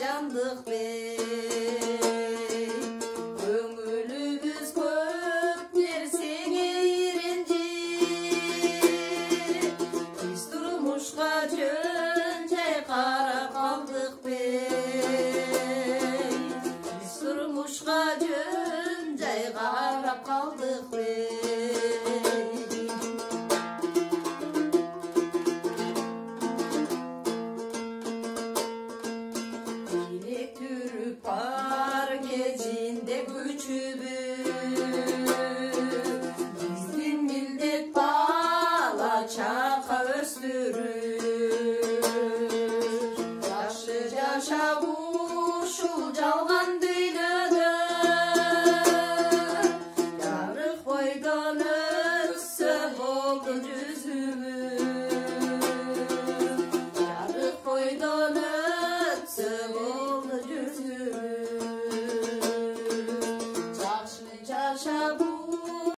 жандык бей көңүлүбүз көп нерсеге иренди биз турмушка жөн жай карап калдык бей биз турмушка жөн жай карап калдык бей Бар кезинде күчүбүз биздин милдет бала чака өстүрүш жакшы жашап ушул жалган дүйнөдө жарык бойдон өтсө болду